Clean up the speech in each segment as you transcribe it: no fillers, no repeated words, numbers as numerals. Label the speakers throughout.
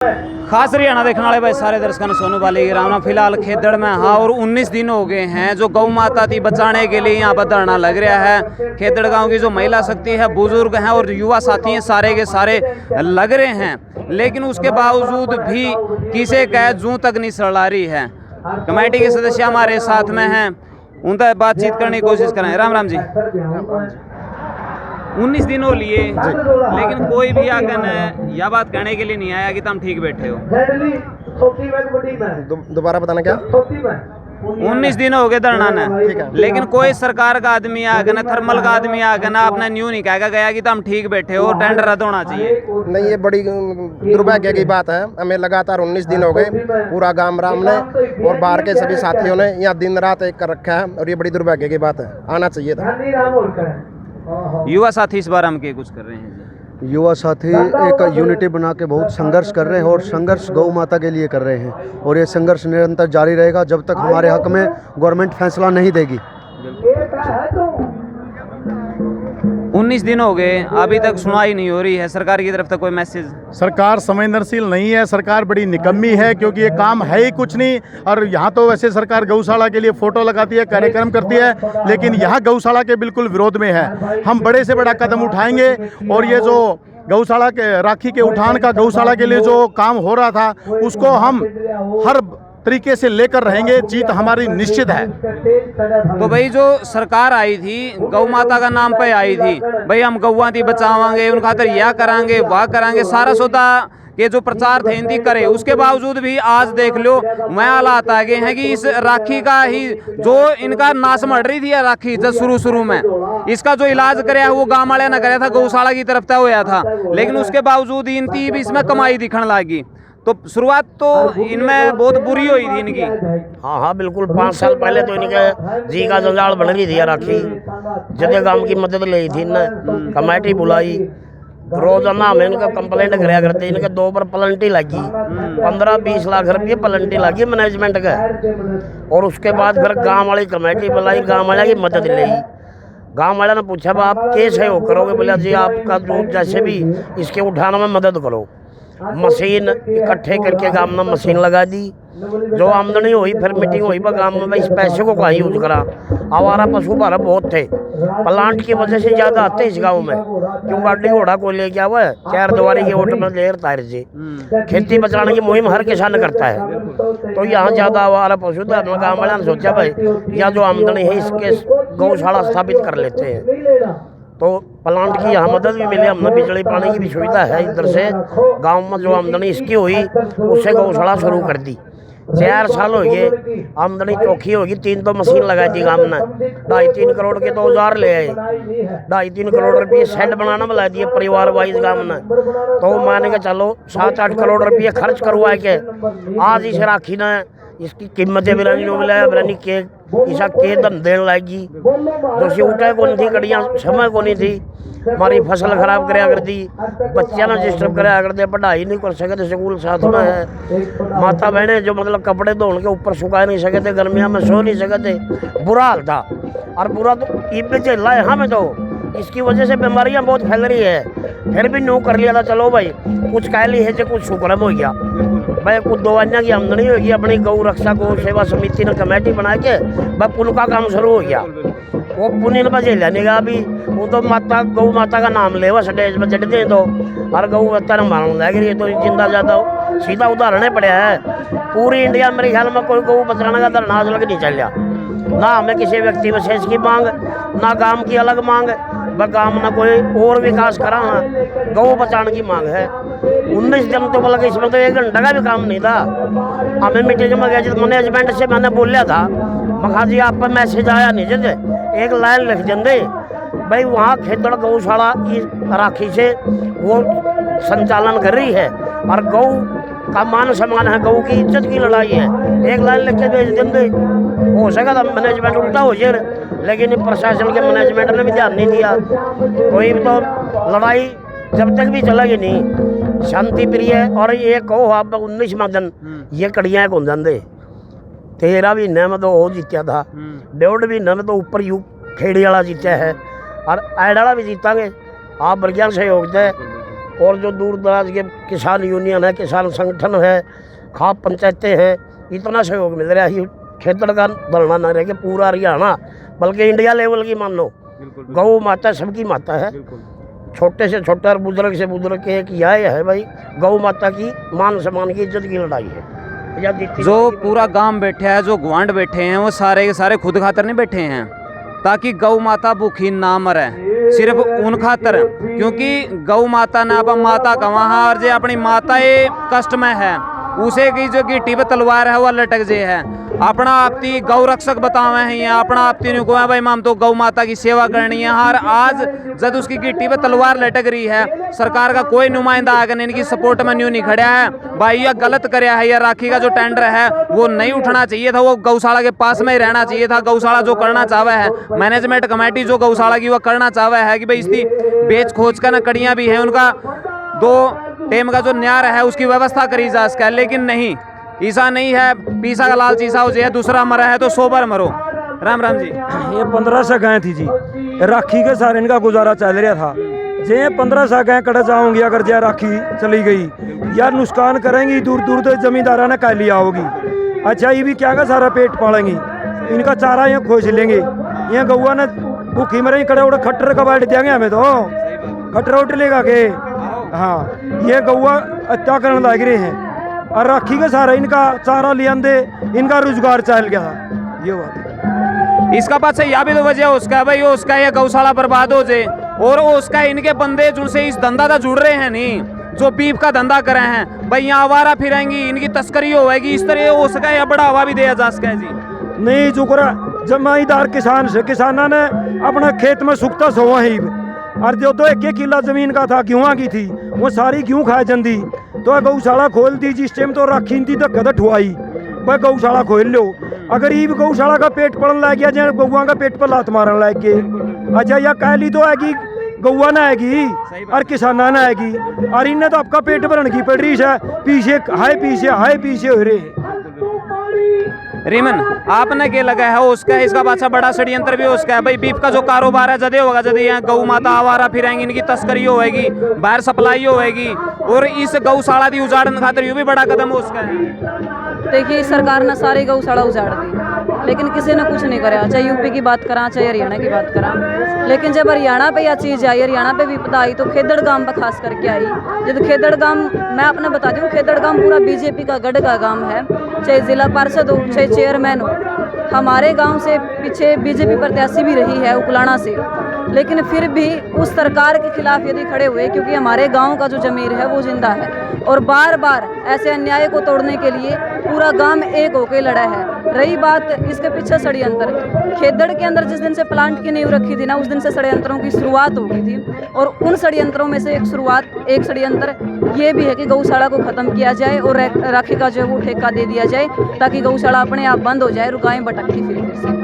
Speaker 1: खास हरियाणा देखने वाले भाई सारे दर्शकों ने सोनू बाली की राम फिलहाल खेदड़ में हाँ और 19 दिन हो गए हैं जो गौ माता थी बचाने के लिए यहाँ पर धरना लग रहा है। खेदड़ गांव की जो महिला शक्ति है, बुजुर्ग हैं और युवा साथी हैं, सारे के सारे लग रहे हैं, लेकिन उसके बावजूद भी किसे कह जूं तक नहीं सड़ा रही है। कमेटी के सदस्य हमारे साथ में हैं, उनसे बातचीत करने की कोशिश करें। राम राम जी। 19 दिन हो लिए लेकिन कोई भी आकर यह बात कहने के लिए नहीं आया कि तुम ठीक बैठे हो।
Speaker 2: दोबारा बताना क्या?
Speaker 1: 19 दिन हो गए धरना ने, लेकिन कोई सरकार का आदमी आगे ना, थर्मल का आदमी आगे ना, आपने न्यू नहीं कहा गया कि तुम ठीक बैठे हो, टेंडर रद्द होना चाहिए।
Speaker 2: नहीं, ये बड़ी दुर्भाग्य की बात है। हमें लगातार 19 दिन हो गए, पूरा गांव राम ने और बाहर के सभी साथियों ने यहाँ दिन रात एक कर रखा है और ये बड़ी दुर्भाग्य की बात है। आना चाहिए था।
Speaker 1: युवा साथी इस बार हम क्या कुछ कर रहे हैं जी?
Speaker 3: युवा साथी एक यूनिटी बना के बहुत संघर्ष कर रहे हैं और संघर्ष गौ माता के लिए कर रहे हैं और ये संघर्ष निरंतर जारी रहेगा जब तक हमारे हक में गवर्नमेंट फैसला नहीं देगी।
Speaker 1: 19 दिन हो गए, अभी तक सुनाई नहीं हो रही है सरकार की तरफ से कोई मैसेज?
Speaker 4: सरकार संवेदनशील नहीं है, सरकार बड़ी निकम्मी है क्योंकि ये काम है ही कुछ नहीं। और यहाँ तो वैसे सरकार गौशाला के लिए फोटो लगाती है, कार्यक्रम करती है, लेकिन यहाँ गौशाला के बिल्कुल विरोध में है। हम बड़े से बड़ा कदम उठाएंगे और ये जो गौशाला के राखी के उठान का गौशाला के लिए जो काम हो रहा था उसको हम हर तरीके से लेकर रहेंगे। जीत हमारी निश्चित है।
Speaker 1: तो भाई जो सरकार आई थी गौ माता का नाम पे आई थी, भाई हम गौवा थी बचावांगे, उन खातर यह करांगे वह करांगे, सारा सौदा के जो प्रचार थे हिंदी करे, उसके बावजूद भी आज देख लो मैं हालात आ गए हैं कि इस राखी का ही जो इनका नाश मर रही थी राखी जब शुरू में इसका जो इलाज कराया वो गाँव वाले ने कराया था, गौशाला की तरफ तय होया था, लेकिन उसके बावजूद इनकी भी इसमें कमाई दिखने लगी। तो शुरुआत तो इनमें बहुत बुरी हुई थी इनकी।
Speaker 5: हाँ बिल्कुल। 5 साल पहले तो इनके जी का जंजाल बन रही थी राखी, जदे गांव की मदद ली थी इन्हें, कमेटी बुलाई, रोजाना हमें इनका कंप्लेंट कराया करते। इनके 2 पर पलंटी लगी, 15-20 लाख रुपये पलंटी लगी मैनेजमेंट का। और उसके बाद फिर गाँव वाली कमेटी बुलाई, गाँव वाले की मदद ली। गाँव वाले ने पूछा आप कैसे हो करोगे? बोला जी आपका जो जैसे भी इसके उठाने में मदद करो। मशीन इकट्ठे करके गांव में मशीन लगा दी, जो आमदनी हुई फिर मीटिंग हुई गांव में इस पैसे को कहाँ यूज करा। आवारा पशु बारह बहुत थे, प्लांट की वजह से ज़्यादा आते इस गांव में, क्यों गाड़ी घोड़ा को लेके हुआ है 4 दीवारी के ओट में लेर तार से खेती बचाने की मुहिम हर किसान करता है। तो यहाँ ज़्यादा आवारा पशु थे। अपने गाँव वाले ने सोचा भाई यहाँ जो आमदनी है इसके गौशाला स्थापित कर लेते हैं। तो प्लांट की यहाँ मदद भी मिली, हमने बिजली पानी की भी सुविधा है इधर से। गांव में जो आमदनी इसकी हुई उससे गौशाला शुरू कर दी। 4 साल हो गए, आमदनी चौखी होगी। 3 तो मशीन लगाई थी गांव में, 2.5-3 करोड़ के तो औजार ले आए, 2.5-3 करोड़ रुपये शेड बनाना में ला दिए परिवार वाइज गांव में। तो मान के चलो 7-8 करोड़ रुपये खर्च करवा के आज इस राखी ने इसकी कीमतें बिरानी नो मिला बिरानी के ईसा के दम देने लगी। दोषी उठा को नहीं थी, कड़ियाँ समय को नहीं थी, हमारी फसल खराब कराया कर दी, बच्चियाँ ने डिस्टर्ब कराया करते, पढ़ाई नहीं कर सके थे, स्कूल साथ में है। माता बहने जो मतलब कपड़े धोने के ऊपर सुखा नहीं सके थे, गर्मियों में सो नहीं सके थे, बुरा हाल था। और बुरा तो ईद में चल रहा है हमें, तो इसकी वजह से बीमारियाँ बहुत फैल रही है। फिर भी न्यू कर लिया था, चलो भाई कुछ कह ली है जो कुछ शुक्रम हो गया भाई, कुछ दवाइयाँ की आमदनी होगी। अपनी गौ रक्षा गौ सेवा समिति ने कमेटी बना के भाई पुल का काम शुरू हो गया। वो पुण्य ने बजे लेने का अभी वो तो माता गौ माता का नाम ले स्टेज पर चढ़ते हैं तो हर गौ माता ने मालूम लग रही है। तो जिंदा जाता सीधा उदाहरण पड़ा है पूरी इंडिया। मेरे ख्याल में कोई गौ बचाने का धरना आज लग नहीं चलिया, ना हमें किसी व्यक्ति विशेष की मांग, ना गांव की अलग मांग, गांव में कोई और विकास करा, गौ बचाने की मांग है। 19 दिन तो मतलब इसमें तो 1 घंटा का भी काम नहीं था। हमें मीटिंग में गए मैनेजमेंट से मैंने बोलिया था, मखा जी आप पर मैसेज आया नहीं जैसे 1 लाइन लिख देंगे भाई वहाँ खेदड़ गौशाला राखी से वो संचालन कर रही है और गौ का मान सम्मान है, गौ की इज्जत की लड़ाई है। 1 लाइन लिख के भेज देंगे, हो सका था मैनेजमेंट उल्टा हो जाए, लेकिन प्रशासन के मैनेजमेंट ने भी ध्यान नहीं दिया। कोई तो लड़ाई जब तक भी चलेगी नहीं शांति प्रिय। और ये कहो आप 19वां दिन ये कड़ियाँ कौन जाते 13 महीने में तो वो जीत्या था, 1.5 महीने में तो ऊपर यू खेड़ी वाला जीत्या है और ऐड वाला भी जीतांगे। आप बढ़िया सहयोग से और जो दूर दराज के किसान यूनियन है, किसान संगठन है, खाप पंचायतें हैं, इतना सहयोग मिल रहा है। खेतड़ का धरना न रह के पूरा हरियाणा बल्कि इंडिया लेवल की मान लो, गौ माता सबकी माता है। छोटे से छोटा और बुजुर्ग से बुजुर्ग के एक यह है भाई, गौ माता की मान सम्मान की इज्जत की लड़ाई है।
Speaker 1: जो पूरा गांव बैठे हैं, जो गुआंढ बैठे हैं, वो सारे के सारे खुद खातर नहीं बैठे हैं ताकि गौ माता भूखी ना मरे, सिर्फ उन खातर, क्योंकि गौ माता ने अपन माता का वहाँ और जो अपनी माता ये कष्ट में है, उसे की जो गिट्टी पे तलवार है वह लटक जे है। अपना आपती गौ रक्षक बतावे हैं या अपना आपती ने कहा भाई माम तो गौ माता की सेवा करनी है। हर आज जब उसकी गिट्टी पे तलवार लटक रही है, सरकार का कोई नुमाइंदा आकर इनकी सपोर्ट में न्यू नहीं खड़ा है भाई, यह गलत कराया है। या राखी का जो टेंडर है वो नहीं उठना चाहिए था, वो गौशाला के पास में ही रहना चाहिए था। गौशाला जो करना चाहवे है, मैनेजमेंट कमेटी जो गौशाला की वो करना चाहवे है कि भाई इसकी बेच खोज का न कड़ियाँ भी हैं, उनका 2 टाइम का जो न्यार है उसकी व्यवस्था करी जा सके, लेकिन नहीं, ऐसा नहीं है। पीसा का लाल चीसा हो जाए, दूसरा मरा है तो 100 बार मरो। राम राम जी।
Speaker 6: ये 1500 गाय थी जी, राखी के सारे इनका गुजारा चल रहा था। जे 1500 गाय कट जाऊंगी अगर जय राखी चली गई यार, नुकसान करेंगी, दूर दूर तक जमींदारा ने कह लिया होगी। अच्छा ये भी क्या का सारा पेट पालेंगी, इनका चारा यहाँ खोज लेंगे। यहाँ गौआ ने भूखी मरे कड़े उड़े खट्टर का बैठ देंगे हमें तो, खट्टर उठ लेगा के। हाँ ये गौआ अत्याकरण लग रहे हैं और राखी के सारा इनका चारा ले आंदे, इनका रोजगार चल गया था। ये बात है।
Speaker 1: इसका पास यह भी तो वजह उसका भाई, उसका ये गौशाला बर्बाद हो जाए और उसका इनके बंदे जिनसे इस धंधा था जुड़ रहे हैं नहीं, जो बीफ का धंधा कर रहे हैं भाई, यहाँ आवारा फिरेंगी, इनकी तस्करी होगी, इस तरह हो सका या बढ़ावा भी दिया जा सका जी।
Speaker 6: नहीं जो करा जमाईदार किसान से, किसाना ने अपना खेत में सुखता सोवा ही, और जो तो 1 किला जमीन का था गेहूं की थी वो सारी गेहूं खा जंदी, तो गौशाला खोल दी जिस टाइम तो राखी थी धक्का ठुआई भाई गौशाला खोल लो। अगर ये गौशाला का पेट पड़न लग गया, जैसे गौआ का पेट पर लात मारन लग गए। अच्छा या कहली तो आएगी गौआ ना आएगी और किसाना ना आएगी, और इन्हें तो आपका पेट भरन की पड़ रही है, पीछे हाय पीछे हो रहे।
Speaker 1: रीमन आपने क्या लगा है उसका, इसका पाछा बड़ा षड्यंत्र भी उसका है भाई। बीफ का जो कारोबार है जदे होगा, जदे यहाँ गौ माता आवारा फिरेंगी, इनकी तस्करी होएगी, बाहर सप्लाई होएगी, और इस गौशाला की उजाड़न खातिर ये भी बड़ा कदम उसका है।
Speaker 7: देखिए सरकार ने सारी गौशाला उजाड़ दी, लेकिन किसी ने कुछ नहीं करा, चाहे यूपी की बात करा चाहे हरियाणा की बात करा। लेकिन जब हरियाणा पे यह चीज़ आई, हरियाणा पे विपदा आई, तो खेदड़ गांव पर खास करके आई। जब खेदड़ गांव, मैं अपने बता दूँ, खेदड़ गांव पूरा बीजेपी का गढ़ का गांव है, चाहे जिला पार्षद हो चाहे चेयरमैन हो। हमारे गांव से पीछे बीजेपी प्रत्याशी भी रही है उकलाना से, लेकिन फिर भी उस सरकार के खिलाफ यदि खड़े हुए, क्योंकि हमारे गांव का जो जमीर है वो जिंदा है, और बार बार ऐसे अन्याय को तोड़ने के लिए पूरा गांव एक होकर लड़ा है। रही बात इसके पीछे षड्यंत्र, खेदड़ के अंदर जिस दिन से प्लांट की नींव रखी थी ना, उस दिन से षड्यंत्रों की शुरुआत हो गई थी, और उन षड्यंत्रों में से एक षड्यंत्र ये भी है कि गौशाला को ख़त्म किया जाए और राखी का जो है वो ठेका दे दिया जाए, ताकि गौशाला अपने आप बंद हो जाए और गायें भटकती फिर से।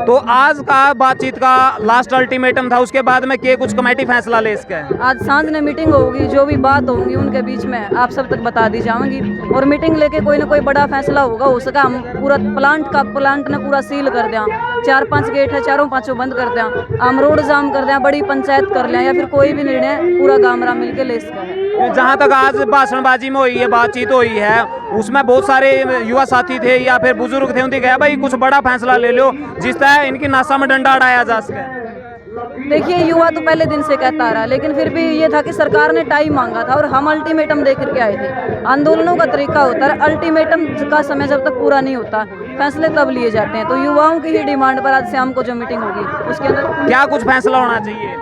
Speaker 1: तो आज का बातचीत का लास्ट अल्टीमेटम था, उसके बाद में क्या कुछ कमेटी फैसला ले इसका? आज
Speaker 7: सांझ में मीटिंग होगी, जो भी बात होंगी उनके बीच में आप सब तक बता दी जाऊंगी, और मीटिंग लेके कोई ना कोई बड़ा फैसला होगा। हो सका हम पूरा प्लांट ने पूरा सील कर दिया, 4-5 गेट है, 4-5 बंद कर दिया, हम रोड जाम कर दिया, बड़ी पंचायत कर लिया, या फिर कोई भी निर्णय पूरा गामरा मिलकर ले सका है।
Speaker 1: जहाँ तक आज भाषणबाजी में हुई है, बातचीत हुई है, उसमें बहुत सारे युवा साथी थे या फिर बुजुर्ग थे, उनसे कहा भाई कुछ बड़ा फैसला ले लो जिस तरह इनकी नासा में डंडा अड़ाया जा सके।
Speaker 7: देखिए युवा तो पहले दिन से कहता रहा, लेकिन फिर भी ये था कि सरकार ने टाइम मांगा था और हम अल्टीमेटम दे करके आए थे। आंदोलनों का तरीका होता है, अल्टीमेटम का समय जब तक पूरा नहीं होता फैसले तब लिए जाते हैं। तो युवाओं की ही डिमांड पर आज शाम को जो मीटिंग होगी उसके अंदर क्या कुछ फैसला होना चाहिए?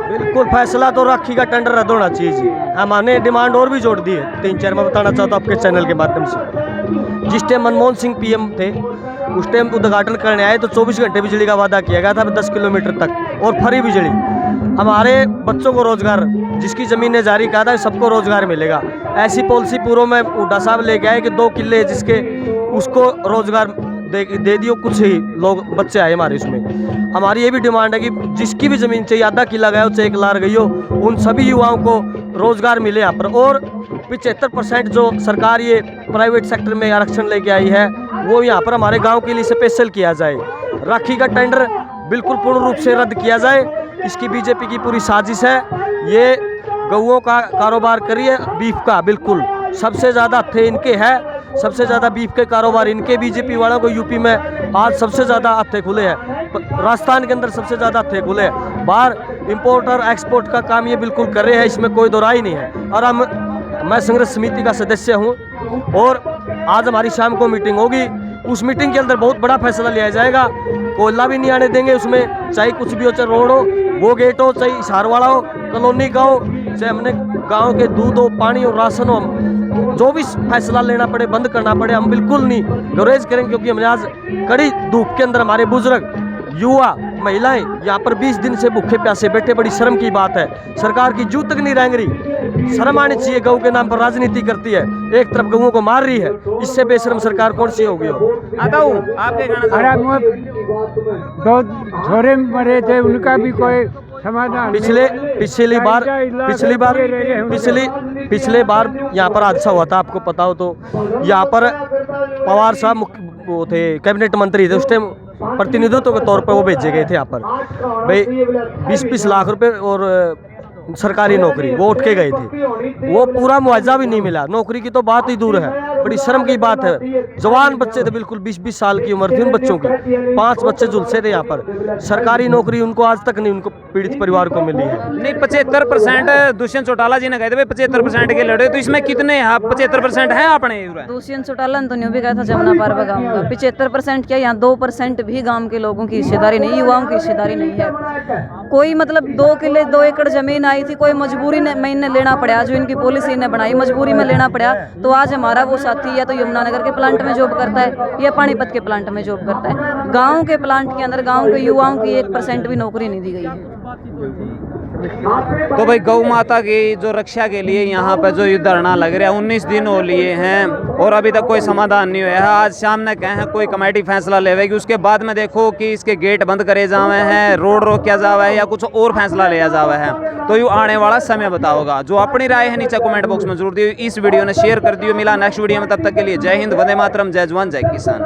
Speaker 6: बिल्कुल फैसला तो राखी का टेंडर रद्द होना चाहिए जी। हमने डिमांड और भी जोड़ दी है, 3-4 मैं बताना चाहता हूँ आपके चैनल के माध्यम से। जिस टाइम मनमोहन सिंह पीएम थे, उस टाइम उद्घाटन करने आए तो 24 घंटे बिजली का वादा किया गया था 10 किलोमीटर तक, और फ्री बिजली। हमारे बच्चों को रोजगार, जिसकी ज़मीनें जारी कहा था सबको रोजगार मिलेगा, ऐसी पॉलिसी पूर्व में हुड्डा साहब लेके आए कि 2 किले जिसके उसको रोजगार दे दियो, कुछ ही लोग बच्चे आए हमारे इसमें। हमारी ये भी डिमांड है कि जिसकी भी ज़मीन चाहिए, आधा किला गया हो चाहे 1 लाख गई हो, उन सभी युवाओं को रोज़गार मिले यहाँ पर। और 75% जो सरकार ये प्राइवेट सेक्टर में आरक्षण लेके आई है वो यहाँ पर हमारे गांव के लिए स्पेशल किया जाए। राखी का टेंडर बिल्कुल पूर्ण रूप से रद्द किया जाए, इसकी बीजेपी की पूरी साजिश है। ये गऊओं का कारोबार करिए, बीफ का बिल्कुल सबसे ज़्यादा थे इनके है, सबसे ज़्यादा बीफ के कारोबार इनके। बीजेपी वालों को यूपी में आज सबसे ज़्यादा हत्थे खुले हैं, राजस्थान के अंदर सबसे ज़्यादा हत्थे खुले हैं। बाहर इंपोर्ट और एक्सपोर्ट का काम ये बिल्कुल कर रहे हैं, इसमें कोई दो राय नहीं है। और मैं संघर्ष समिति का सदस्य हूँ और आज हमारी शाम को मीटिंग होगी। उस मीटिंग के अंदर बहुत बड़ा फैसला लिया जाएगा। कोयला भी नहीं आने देंगे उसमें, चाहे कुछ भी हो, चाहे रोड हो, वो गेट हो, चाहे हिसारवाड़ा हो, कॉलोनी का हो, चाहे हमने गांव के दूध हो, पानी हो, राशन हो, जो भी फैसला लेना पड़े, बंद करना पड़े, हम बिल्कुल नहीं गुरेज करेंगे। क्योंकि हमने आज कड़ी धूप के अंदर हमारे बुजुर्ग, युवा, महिलाएं यहाँ पर 20 दिन से भूखे प्यासे बैठे। बड़ी शर्म की बात है, सरकार की जू तक नहीं रेंग रही। शर्म आनी चाहिए, गऊ के नाम पर राजनीति करती है, एक तरफ गऊओं को मार रही है, इससे बेशर्म सरकार कौन सी होगी।
Speaker 1: आता हूँ आपके कहना
Speaker 8: दो छोरे मरे थे, उनका भी कोई समाधान पिछले बार यहाँ पर हादसा हुआ था, आपको पता हो तो। यहाँ पर पवार साहब वो थे, कैबिनेट मंत्री थे, उस टाइम प्रतिनिधित्व के तौर पर वो भेजे गए थे यहाँ पर भाई 20-20 लाख रुपए और सरकारी नौकरी, वो उठ के गए थे। वो पूरा मुआवजा भी नहीं मिला, नौकरी की तो बात ही दूर है। बड़ी शर्म की बात है, जवान बच्चे थे, बिल्कुल 20-20 साल की उम्र थी उन बच्चों की। 5 बच्चे झुलसे थे यहाँ पर, सरकारी नौकरी उनको आज तक नहीं, उनको पीड़ित परिवार को मिली है।
Speaker 1: नहीं 75% दुष्यंत चौटाला जी ने कहे थे भाई 75% के लड़े, तो इसमें कितने 75% हैं अपने?
Speaker 7: दुष्यंत चौटाला ने तो न्यू भी कहा था जमुना पारवा गाँव का 75% क्या, यहाँ 2% भी गाँव के लोगों की हिस्सेदारी नहीं, युवाओं की हिस्सेदारी नहीं है। कोई मतलब 2 किले 2 एकड़ जमीन आई थी, कोई मजबूरी में इन्हें लेना पड़ा, जो इनकी पॉलिसी इन्हें बनाई मजबूरी में लेना पड़ा। तो आज हमारा वो साथी या तो यमुनानगर के प्लांट में जॉब करता है या पानीपत के प्लांट में जॉब करता है। गांव के प्लांट के अंदर गांव के युवाओं की 1% भी नौकरी नहीं दी गई है।
Speaker 1: तो भाई गौ माता की जो रक्षा के लिए यहाँ पर जो धरना लग रहा है 19 दिन हो लिए हैं और अभी तक कोई समाधान नहीं हुआ है। आज शाम ने कहे हैं कोई कमेटी फैसला लेवेगी, उसके बाद में देखो कि इसके गेट बंद करे जावे हैं, रोड रोकिया जावा है या कुछ और फैसला लिया जावा है। तो ये आने वाला समय बताओगा। जो अपनी राय है नीचे कमेंट बॉक्स में जरूर दियो, इस वीडियो ने शेयर कर दियो। मिला नेक्स्ट वीडियो में, तब तक के लिए जय हिंद, वंदे मातरम, जय जवान, जय किसान।